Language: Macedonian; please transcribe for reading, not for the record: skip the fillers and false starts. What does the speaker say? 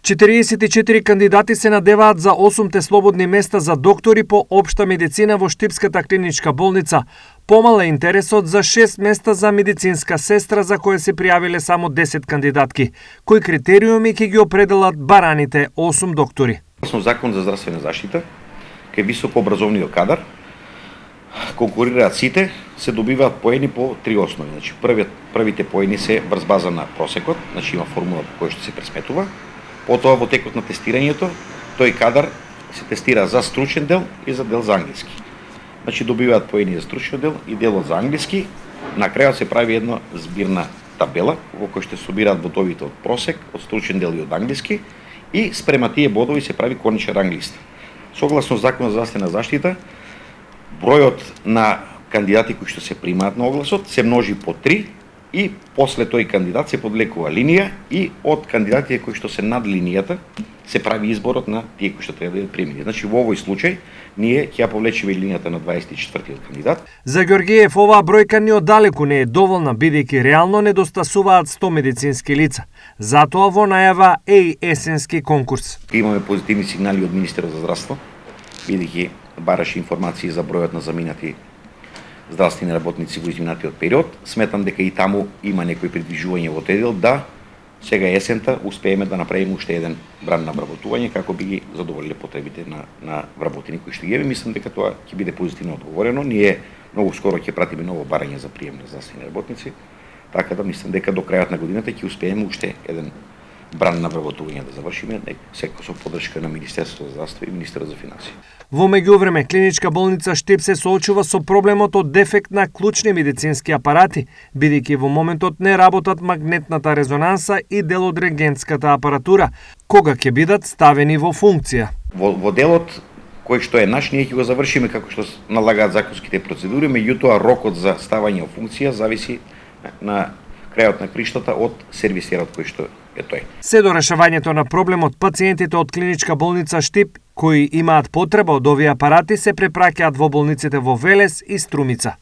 44 кандидати се надеваат за 8 слободни места за доктори по општа медицина во Штипската клиничка болница. Помал е интересот за 6 места за медицинска сестра за кои се пријавиле само 10 кандидатки. Кои критериуми ќе ги определат бараните 8 доктори? Закон за здравствена заштита, кај високообразовниот кадар, конкурираат сите, се добиваат поени по 3 основи. Значи, првите поени се врз база на просекот, значи има формула по која што се пресметува. Потоа во текот на тестирањето, тој кадар се тестира за стручен дел и за дел за англиски. Значи добиваат поени за стручен дел и делот за англиски. На крајот се прави една збирна табела во која што се собираат бодовите од просек, од стручен дел и од англиски и спрема тие бодови се прави конечен ранг листа. Согласно Закон за здравствена заштита, бројот на кандидати кои што се примаат на огласот се множи по 3 и после тој кандидат се подлекува линија и од кандидатите кои што се над линијата се прави изборот на тие кои што треба да бидат примени. Значи во овој случај ние ќе ја повлечеме линијата на 24-тиот кандидат. За Ѓоргиев оваа бројка ни оддалеку не е доволна, бидејќи реално недостасуваат 100 медицински лица. Затоа во најава е и есенски конкурс. Имаме позитивни сигнали од министерот за здравство, бидејќи бараше информации за бројот на заминати здравствени работници во изминатиот период. Сметам дека и таму има некои придвижување во тој дел, да сега есента успееме да направиме уште еден бран на вработување како би ги задоволиле потребите на вработени кои што ги еве. Мислам дека тоа ќе биде позитивно одговорено. Ние многу скоро ќе пратиме ново барање за прием на здравствени работници, така да мислам дека до крајот на годината ќе успееме уште еден бран на вработување да завршиме, секако со поддршка на Министерството за здравство и Министерот за финансии. Во меѓувреме, клиничка болница Штип се соочува со проблемот од дефект на клучни медицински апарати, бидејќи во моментот не работат магнетната резонанса и дел од рентгенската апаратура. Кога ќе бидат ставени во функција? Во делот кој што е наш, ние ќе го завршиме како што налагаат законските процедури, меѓутоа рокот за ставање во функција зависи на крајот на криштата од сервисерот кој што е тој. Се до решавањето на проблемот, пациентите од клиничка болница Штип кои имаат потреба од овие апарати се препраќаат во болниците во Велес и Струмица.